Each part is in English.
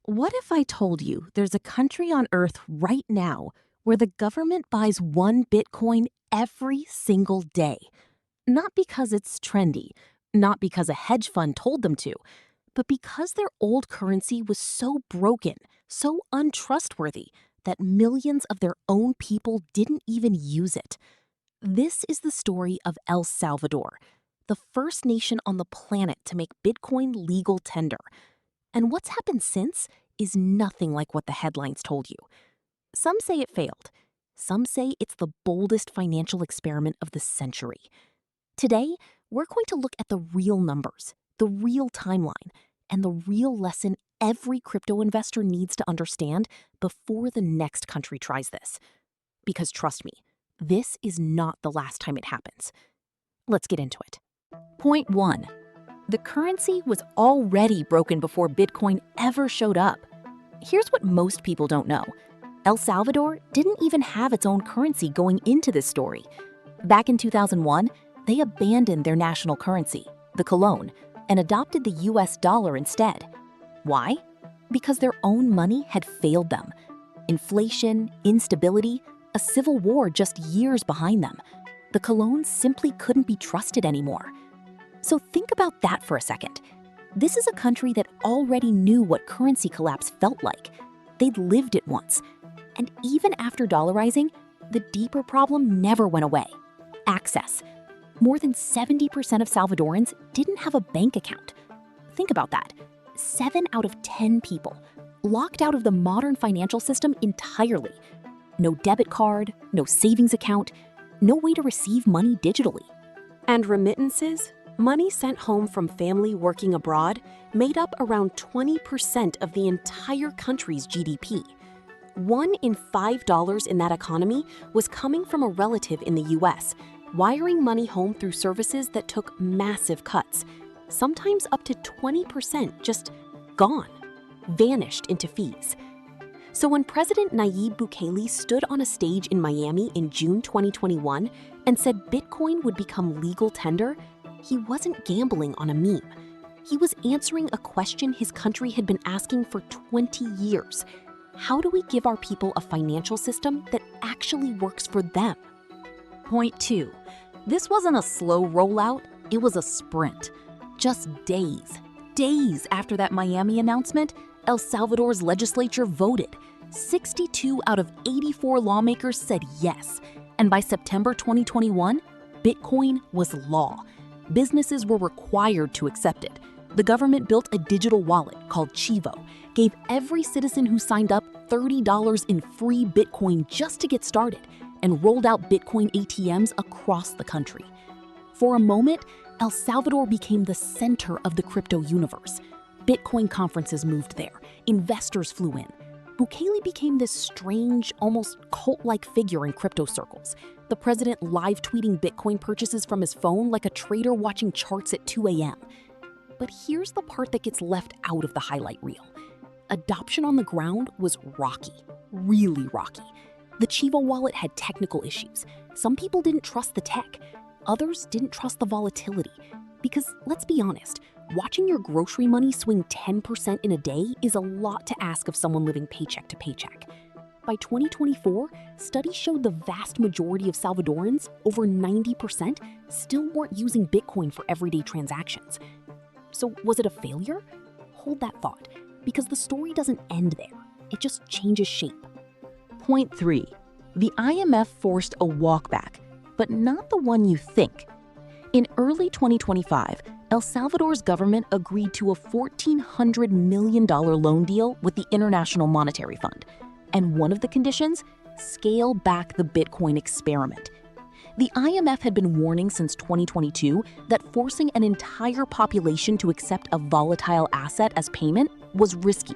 What if I told you there's a country on Earth right now where the government buys one Bitcoin every single day? Not because it's trendy, not because a hedge fund told them to, but because their old currency was so broken, so untrustworthy, that millions of their own people didn't even use it. This is the story of El Salvador, the first nation on the planet to make Bitcoin legal tender. And what's happened since is nothing like what the headlines told you. Some say it failed. Some say it's the boldest financial experiment of the century. Today, we're going to look at the real numbers, the real timeline, and the real lesson every crypto investor needs to understand before the next country tries this. Because trust me, this is not the last time it happens. Let's get into it. Point 1. The currency was already broken before Bitcoin ever showed up. Here's what most people don't know. El Salvador didn't even have its own currency going into this story. Back in 2001, they abandoned their national currency, the colón, and adopted the US dollar instead. Why? Because their own money had failed them. Inflation, instability, a civil war just years behind them. The colón simply couldn't be trusted anymore. So think about that for a second. This is a country that already knew what currency collapse felt like. They'd lived it once. And even after dollarizing, the deeper problem never went away: access. More than 70% of Salvadorans didn't have a bank account. Think about that. 7 out of 10 people locked out of the modern financial system entirely. No debit card, no savings account, no way to receive money digitally. And remittances? Money sent home from family working abroad made up around 20% of the entire country's GDP. 1 in $5 in that economy was coming from a relative in the US, wiring money home through services that took massive cuts, sometimes up to 20% just gone, vanished into fees. So when President Nayib Bukele stood on a stage in Miami in June 2021 and said Bitcoin would become legal tender, he wasn't gambling on a meme. He was answering a question his country had been asking for 20 years. How do we give our people a financial system that actually works for them? Point 2. This wasn't a slow rollout, it was a sprint. Just days after that Miami announcement, El Salvador's legislature voted. 62 out of 84 lawmakers said yes. And by September 2021, Bitcoin was law. Businesses were required to accept it. The government built a digital wallet called Chivo, gave every citizen who signed up $30 in free Bitcoin just to get started, and rolled out Bitcoin ATMs across the country. For a moment, El Salvador became the center of the crypto universe. Bitcoin conferences moved there. Investors flew in. Bukele became this strange, almost cult-like figure in crypto circles. The president live-tweeting Bitcoin purchases from his phone like a trader watching charts at 2 a.m. But here's the part that gets left out of the highlight reel. Adoption on the ground was rocky, really rocky. The Chivo wallet had technical issues. Some people didn't trust the tech. Others didn't trust the volatility. Because let's be honest, watching your grocery money swing 10% in a day is a lot to ask of someone living paycheck to paycheck. By 2024, studies showed the vast majority of Salvadorans, over 90%, still weren't using Bitcoin for everyday transactions. So was it a failure? Hold that thought, because the story doesn't end there. It just changes shape. Point 3. The IMF forced a walkback, but not the one you think. In early 2025, El Salvador's government agreed to a $1,400 million loan deal with the International Monetary Fund. And one of the conditions? Scale back the Bitcoin experiment. The IMF had been warning since 2022 that forcing an entire population to accept a volatile asset as payment was risky.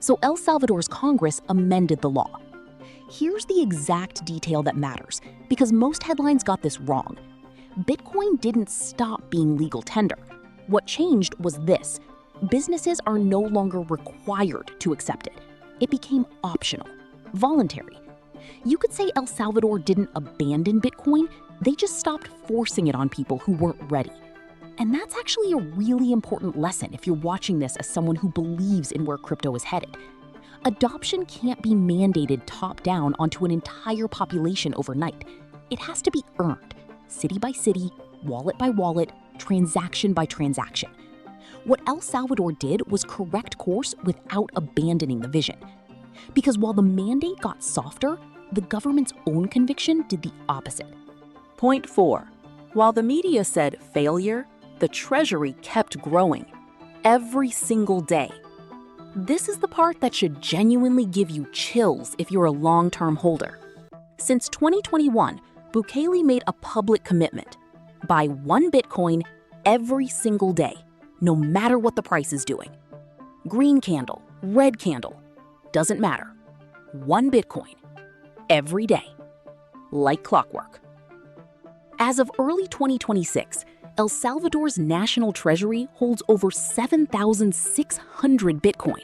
So El Salvador's Congress amended the law. Here's the exact detail that matters, because most headlines got this wrong. Bitcoin didn't stop being legal tender. What changed was this: businesses are no longer required to accept it. It became optional, voluntary. You could say El Salvador didn't abandon Bitcoin, they just stopped forcing it on people who weren't ready. And that's actually a really important lesson if you're watching this as someone who believes in where crypto is headed. Adoption can't be mandated top-down onto an entire population overnight. It has to be earned, city by city, wallet by wallet, transaction by transaction. What El Salvador did was correct course without abandoning the vision. Because while the mandate got softer, the government's own conviction did the opposite. Point 4. While the media said failure, the Treasury kept growing every single day. This is the part that should genuinely give you chills if you're a long-term holder. Since 2021, Bukele made a public commitment: buy 1 Bitcoin every single day, no matter what the price is doing. Green candle, red candle, doesn't matter. 1 Bitcoin every day, like clockwork. As of early 2026, El Salvador's national treasury holds over 7,600 Bitcoin.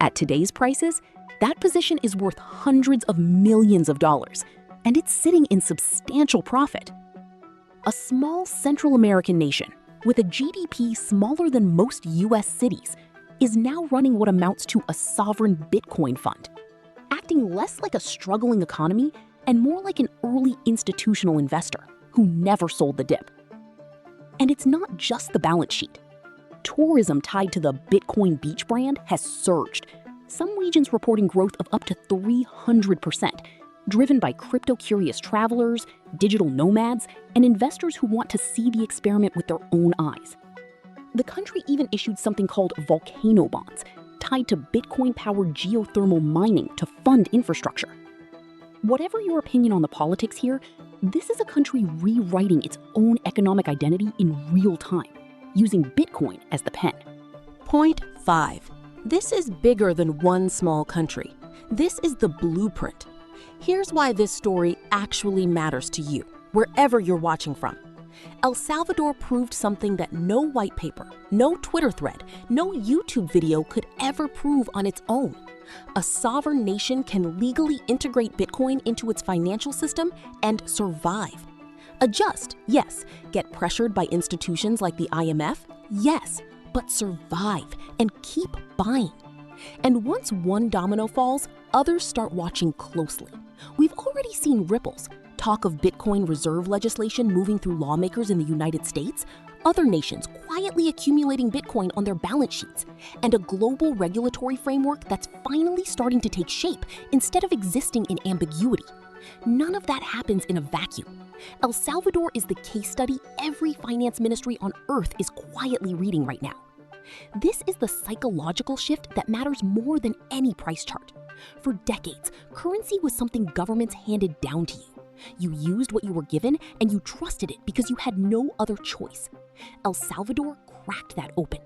At today's prices, that position is worth hundreds of millions of dollars, and it's sitting in substantial profit. A small Central American nation with a GDP smaller than most US cities is now running what amounts to a sovereign Bitcoin fund, acting less like a struggling economy and more like an early institutional investor who never sold the dip. And it's not just the balance sheet. Tourism tied to the Bitcoin Beach brand has surged, some regions reporting growth of up to 300%, driven by crypto-curious travelers, digital nomads, and investors who want to see the experiment with their own eyes. The country even issued something called Volcano bonds, tied to Bitcoin-powered geothermal mining to fund infrastructure. Whatever your opinion on the politics here, this is a country rewriting its own economic identity in real time, using Bitcoin as the pen. Point 5. This is bigger than one small country. This is the blueprint. Here's why this story actually matters to you, wherever you're watching from. El Salvador proved something that no white paper, no Twitter thread, no YouTube video could ever prove on its own. A sovereign nation can legally integrate Bitcoin into its financial system and survive. Adjust, yes. Get pressured by institutions like the IMF, yes. But survive and keep buying. And once one domino falls, others start watching closely. We've already seen ripples. Talk of Bitcoin reserve legislation moving through lawmakers in the United States, other nations quietly accumulating Bitcoin on their balance sheets, and a global regulatory framework that's finally starting to take shape instead of existing in ambiguity. None of that happens in a vacuum. El Salvador is the case study every finance ministry on earth is quietly reading right now. This is the psychological shift that matters more than any price chart. For decades, currency was something governments handed down to you. You used what you were given and you trusted it because you had no other choice. El Salvador cracked that open.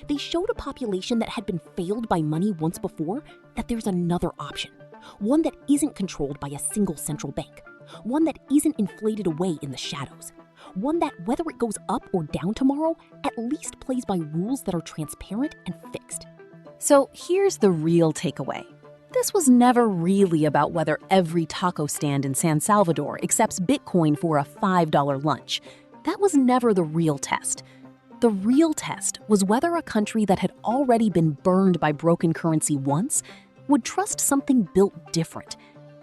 They showed a population that had been failed by money once before that there's another option. One that isn't controlled by a single central bank. One that isn't inflated away in the shadows. One that, whether it goes up or down tomorrow, at least plays by rules that are transparent and fixed. So here's the real takeaway. This was never really about whether every taco stand in San Salvador accepts Bitcoin for a $5 lunch. That was never the real test. The real test was whether a country that had already been burned by broken currency once would trust something built different.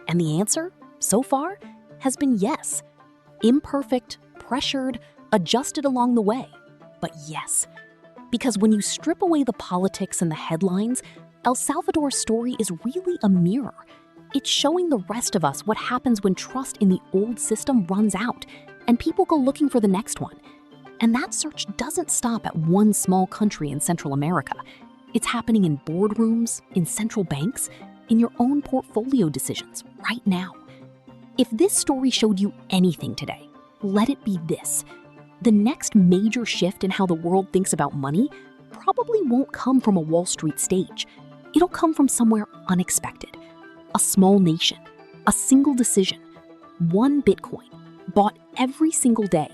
And the answer, so far, has been yes. Imperfect, pressured, adjusted along the way, but yes. Because when you strip away the politics and the headlines, El Salvador's story is really a mirror. It's showing the rest of us what happens when trust in the old system runs out and people go looking for the next one. And that search doesn't stop at one small country in Central America. It's happening in boardrooms, in central banks, in your own portfolio decisions right now. If this story showed you anything today, let it be this. The next major shift in how the world thinks about money probably won't come from a Wall Street stage. It'll come from somewhere unexpected. A small nation, a single decision, 1 Bitcoin, bought every single day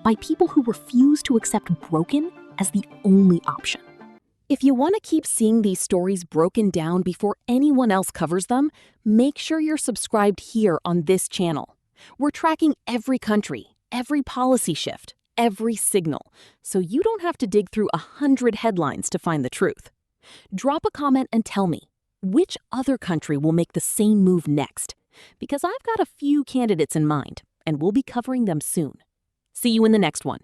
by people who refuse to accept broken as the only option. If you want to keep seeing these stories broken down before anyone else covers them, make sure you're subscribed here on this channel. We're tracking every country, every policy shift, every signal, so you don't have to dig through 100 headlines to find the truth. Drop a comment and tell me, which other country will make the same move next? Because I've got a few candidates in mind, and we'll be covering them soon. See you in the next one.